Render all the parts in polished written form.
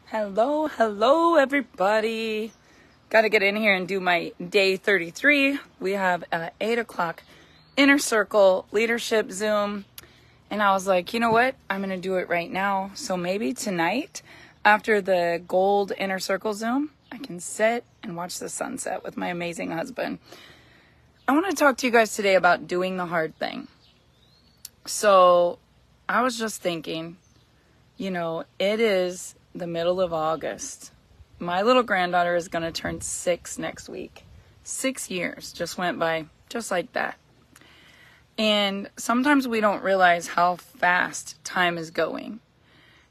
Hello, everybody. Got to get in here and do my day 33. We have an 8 o'clock inner circle leadership Zoom. And I was like, you know what? I'm going to do it right now. So maybe tonight, after the gold inner circle Zoom, I can sit and watch the sunset with my amazing husband. I want to talk to you guys today about doing the hard thing. So I was just thinking, it is the middle of August. My little granddaughter is going to turn 6 next week. 6 years just went by just like that. And sometimes we don't realize how fast time is going.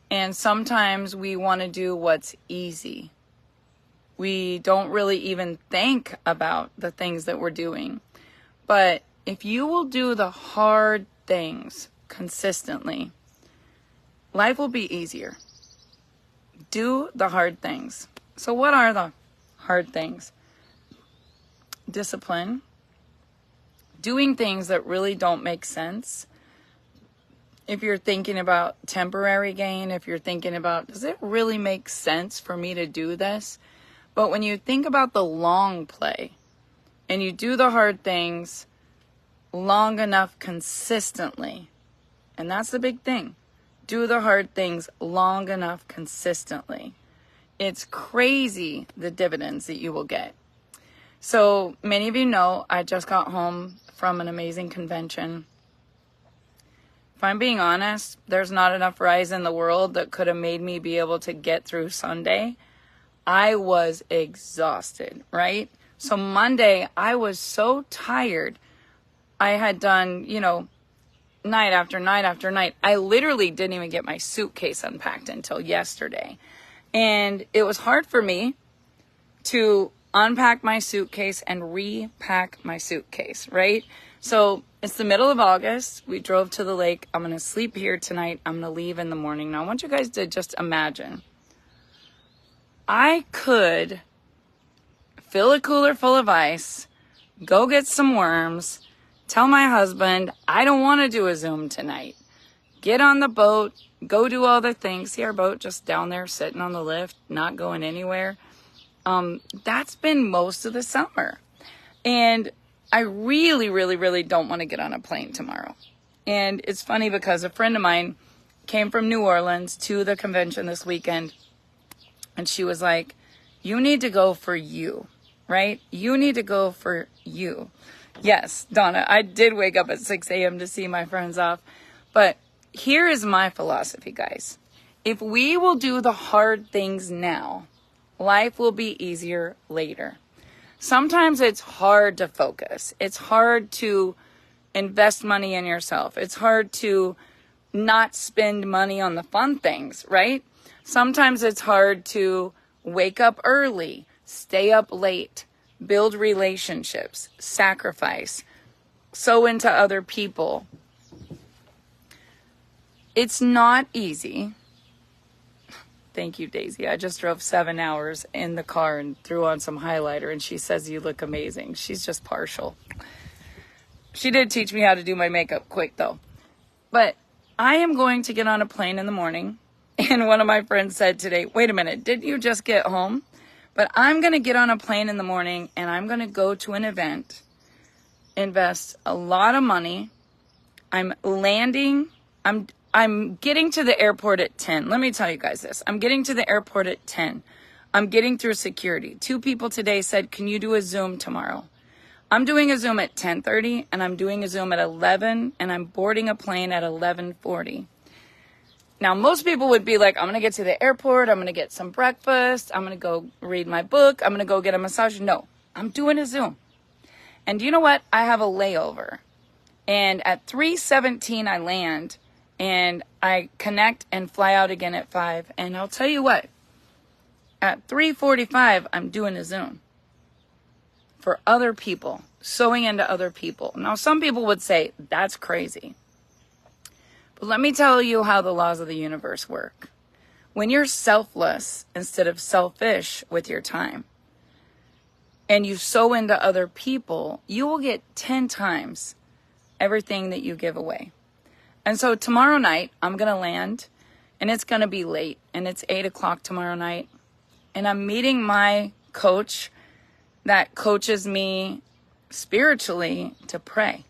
And sometimes we want to do what's easy. We don't really even think about the things that we're doing. But if you will do the hard things consistently, life will be easier. Do the hard things. So what are the hard things? Discipline. Doing things that really don't make sense. If you're thinking about temporary gain, if you're thinking about, does it really make sense for me to do this? But when you think about the long play and you do the hard things long enough consistently, and that's the big thing. Do the hard things long enough consistently. It's crazy the dividends that you will get. So many of you know I just got home from an amazing convention. If I'm being honest, there's not enough rice in the world that could have made me be able to get through Sunday. I was exhausted, right? So Monday, I was so tired. I had done, night after night after night. I literally didn't even get my suitcase unpacked until yesterday. And it was hard for me to unpack my suitcase and repack my suitcase, right? So it's the middle of August. We drove to the lake. I'm going to sleep here tonight. I'm going to leave in the morning. Now, I want you guys to just imagine. I could fill a cooler full of ice, go get some worms, tell my husband, I don't want to do a Zoom tonight. Get on the boat, go do all the things. See our boat just down there sitting on the lift, not going anywhere. That's been most of the summer. And I really, really, really don't want to get on a plane tomorrow. And it's funny because a friend of mine came from New Orleans to the convention this weekend. And she was like, you need to go for you, right? You need to go for you. Yes, Donna, I did wake up at 6 a.m. to see my friends off. But here is my philosophy, guys. If we will do the hard things now, life will be easier later. Sometimes it's hard to focus. It's hard to invest money in yourself. It's hard to not spend money on the fun things, right? Sometimes it's hard to wake up early, stay up late, build relationships, sacrifice, sow into other people. It's not easy. Thank you, Daisy. I just drove 7 hours in the car and threw on some highlighter, and she says you look amazing. She's just partial. She did teach me how to do my makeup quick, though. But I am going to get on a plane in the morning, and one of my friends said today, wait a minute, didn't you just get home? But I'm going to get on a plane in the morning, and I'm going to go to an event, invest a lot of money. I'm getting to the airport at 10. Let me tell you guys this. I'm getting to the airport at 10. I'm getting through security. 2 people today said, can you do a Zoom tomorrow? I'm doing a Zoom at 10:30, and I'm doing a Zoom at 11, and I'm boarding a plane at 11:40. Now, most people would be like, I'm going to get to the airport. I'm going to get some breakfast. I'm going to go read my book. I'm going to go get a massage. No, I'm doing a Zoom. And you know what? I have a layover. And at 3:17, I land. And I connect and fly out again at 5. And I'll tell you what. At 3:45, I'm doing a Zoom. For other people. Sewing into other people. Now, some people would say, that's crazy. But let me tell you how the laws of the universe work. When you're selfless instead of selfish with your time, and you sow into other people, you will get 10 times everything that you give away. And so tomorrow night, I'm going to land and it's going to be late, and it's 8 o'clock tomorrow night. And I'm meeting my coach that coaches me spiritually to pray.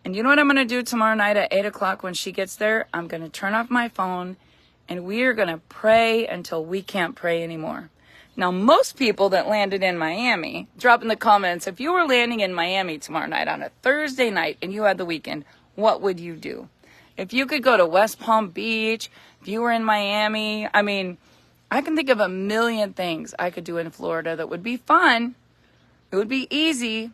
And you know what I'm going to do tomorrow night at 8 o'clock when she gets there? I'm going to turn off my phone, and we are going to pray until we can't pray anymore. Now, most people that landed in Miami, drop in the comments, if you were landing in Miami tomorrow night on a Thursday night and you had the weekend, what would you do? If you could go to West Palm Beach, if you were in Miami, I mean, I can think of a million things I could do in Florida that would be fun. It would be easy.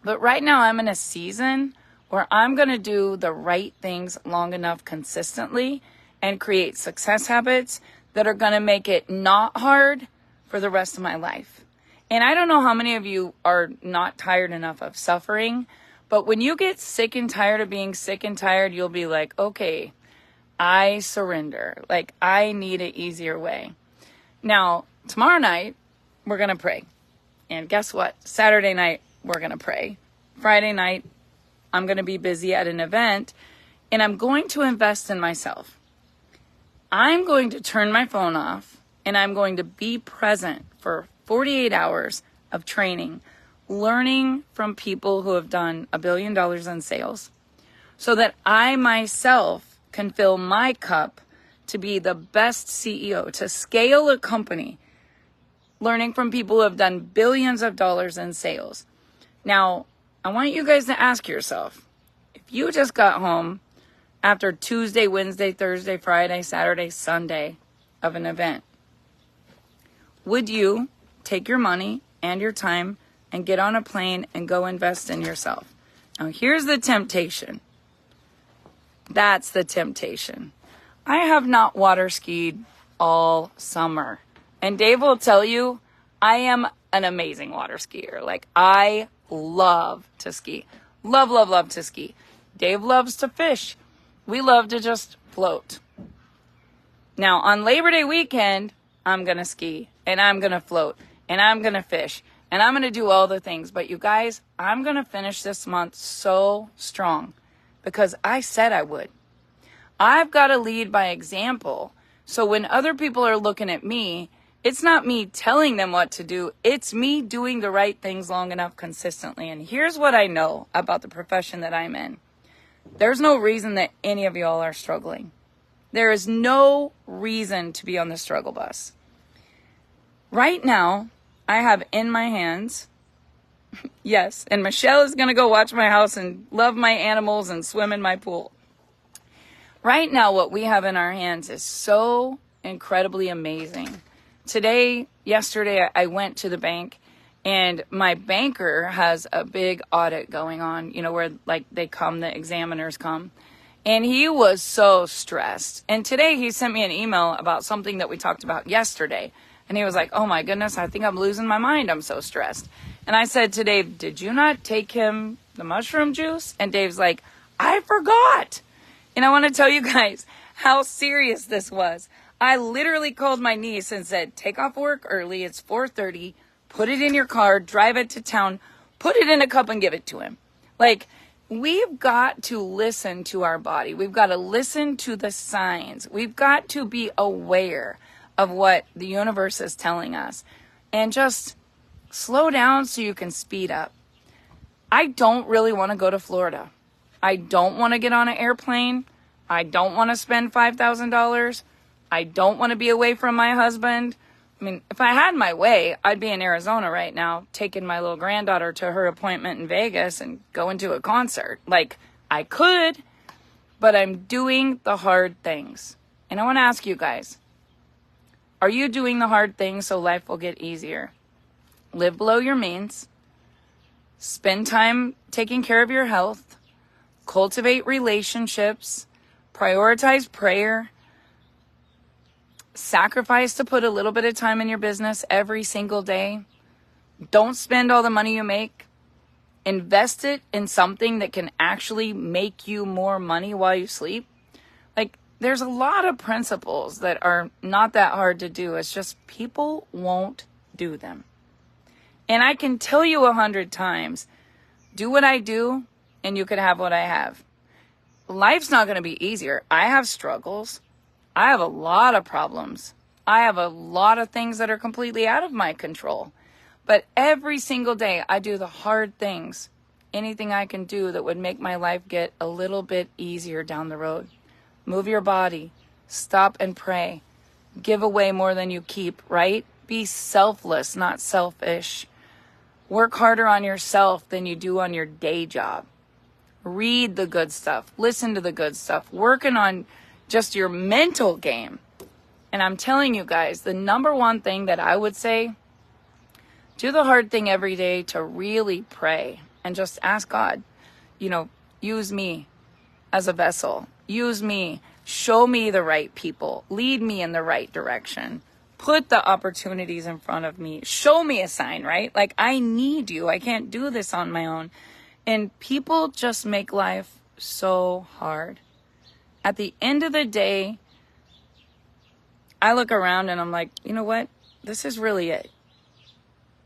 But right now I'm in a season where I'm going to do the right things long enough consistently and create success habits that are going to make it not hard for the rest of my life. And I don't know how many of you are not tired enough of suffering, but when you get sick and tired of being sick and tired, you'll be like, okay, I surrender. Like, I need an easier way. Now, tomorrow night, we're going to pray. And guess what? Saturday night, we're going to pray. Friday night, I'm going to be busy at an event, and I'm going to invest in myself. I'm going to turn my phone off, and I'm going to be present for 48 hours of training, learning from people who have done $1 billion in sales, so that I myself can fill my cup to be the best CEO, to scale a company, learning from people who have done billions of dollars in sales. Now, I want you guys to ask yourself, if you just got home after Tuesday, Wednesday, Thursday, Friday, Saturday, Sunday of an event, would you take your money and your time and get on a plane and go invest in yourself? Now, here's the temptation. That's the temptation. I have not water skied all summer. And Dave will tell you, I am an amazing water skier. Like, I love to ski. Love, love, love to ski. Dave loves to fish. We love to just float. Now, on Labor Day weekend, I'm going to ski, and I'm going to float, and I'm going to fish, and I'm going to do all the things. But you guys, I'm going to finish this month so strong because I said I would. I've got to lead by example. So when other people are looking at me, it's not me telling them what to do. It's me doing the right things long enough consistently. And here's what I know about the profession that I'm in. There's no reason that any of y'all are struggling. There is no reason to be on the struggle bus. Right now, I have in my hands, yes, and Michelle is going to go watch my house and love my animals and swim in my pool. Right now, what we have in our hands is so incredibly amazing. Yesterday, I went to the bank, and my banker has a big audit going on, you know, where like the examiners come. And he was so stressed. And today he sent me an email about something that we talked about yesterday. And he was like, oh my goodness, I think I'm losing my mind. I'm so stressed. And I said to Dave, did you not take him the mushroom juice? And Dave's like, I forgot. And I want to tell you guys how serious this was. I literally called my niece and said, take off work early. It's 4:30. Put it in your car, drive it to town, put it in a cup and give it to him. Like, we've got to listen to our body. We've got to listen to the signs. We've got to be aware of what the universe is telling us and just slow down so you can speed up. I don't really want to go to Florida. I don't want to get on an airplane. I don't want to spend $5,000. I don't want to be away from my husband. I mean, if I had my way, I'd be in Arizona right now, taking my little granddaughter to her appointment in Vegas and going to a concert. Like, I could, but I'm doing the hard things. And I want to ask you guys, are you doing the hard things so life will get easier? Live below your means. Spend time taking care of your health. Cultivate relationships. Prioritize prayer. Sacrifice to put a little bit of time in your business every single day. Don't spend all the money you make. Invest it in something that can actually make you more money while you sleep. Like, there's a lot of principles that are not that hard to do. It's just people won't do them. And I can tell you 100 times, do what I do and you could have what I have. life's not going to be easier. I have struggles. I have a lot of problems. I have a lot of things that are completely out of my control. But every single day, I do the hard things. Anything I can do that would make my life get a little bit easier down the road. Move your body. Stop and pray. Give away more than you keep, right? Be selfless, not selfish. Work harder on yourself than you do on your day job. Read the good stuff. Listen to the good stuff. Working on just your mental game. And I'm telling you guys, the number one thing that I would say, do the hard thing every day to really pray and just ask God, use me as a vessel. Use me. Show me the right people. Lead me in the right direction. Put the opportunities in front of me. Show me a sign, right? Like, I need you. I can't do this on my own. And people just make life so hard. At the end of the day, I look around and I'm like, you know what? This is really it.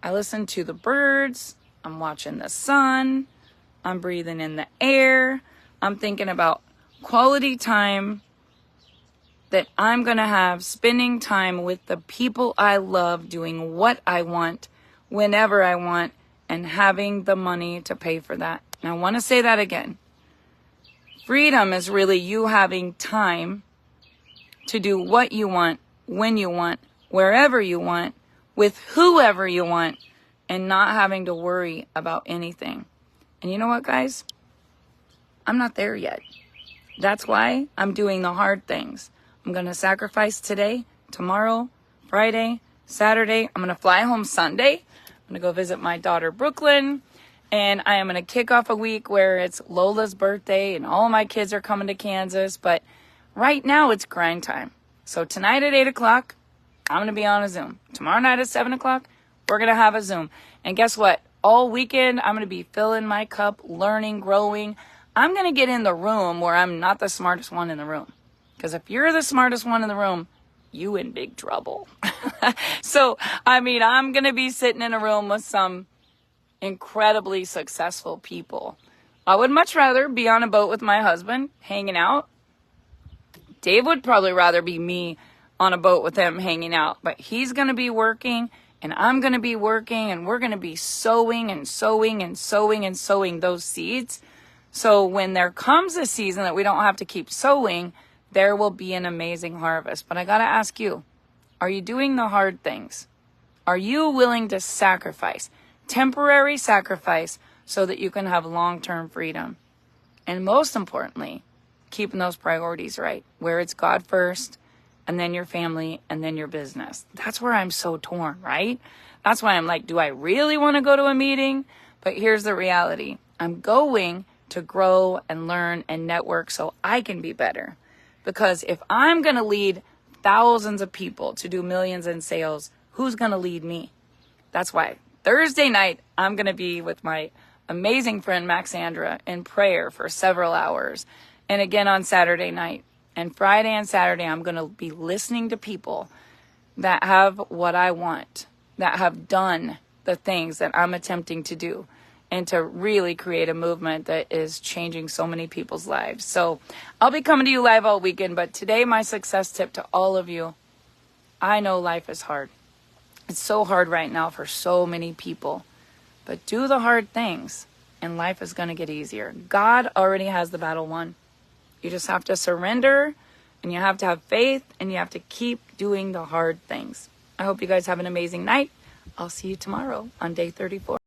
I listen to the birds. I'm watching the sun. I'm breathing in the air. I'm thinking about quality time that I'm going to have, spending time with the people I love, doing what I want, whenever I want, and having the money to pay for that. And I want to say that again. Freedom is really you having time to do what you want, when you want, wherever you want, with whoever you want, and not having to worry about anything. And you know what, guys? I'm not there yet. That's why I'm doing the hard things. I'm going to sacrifice today, tomorrow, Friday, Saturday. I'm going to fly home Sunday. I'm going to go visit my daughter, Brooklyn. And I am going to kick off a week where it's Lola's birthday and all my kids are coming to Kansas. But right now it's grind time. So tonight at 8 o'clock, I'm going to be on a Zoom. Tomorrow night at 7 o'clock, we're going to have a Zoom. And guess what? All weekend, I'm going to be filling my cup, learning, growing. I'm going to get in the room where I'm not the smartest one in the room. Because if you're the smartest one in the room, you in big trouble. So, I'm going to be sitting in a room with some incredibly successful people. I would much rather be on a boat with my husband, hanging out. Dave would probably rather be me on a boat with him, hanging out. But he's going to be working, and I'm going to be working, and we're going to be sowing and sowing and sowing and sowing those seeds. So when there comes a season that we don't have to keep sowing, there will be an amazing harvest. But I got to ask you, are you doing the hard things? Are you willing to sacrifice, temporary sacrifice, so that you can have long-term freedom? And most importantly, keeping those priorities right, where it's God first, and then your family, and then your business. That's where I'm so torn, right? That's why I'm like, do I really want to go to a meeting? But here's the reality. I'm going to grow and learn and network so I can be better. Because if I'm going to lead thousands of people to do millions in sales, who's going to lead me? That's why Thursday night, I'm going to be with my amazing friend Maxandra in prayer for several hours. And again on Saturday night. And Friday and Saturday, I'm going to be listening to people that have what I want, that have done the things that I'm attempting to do, and to really create a movement that is changing so many people's lives. So I'll be coming to you live all weekend, but today my success tip to all of you, I know life is hard. It's so hard right now for so many people, but do the hard things and life is going to get easier. God already has the battle won. You just have to surrender, and you have to have faith, and you have to keep doing the hard things. I hope you guys have an amazing night. I'll see you tomorrow on day 34.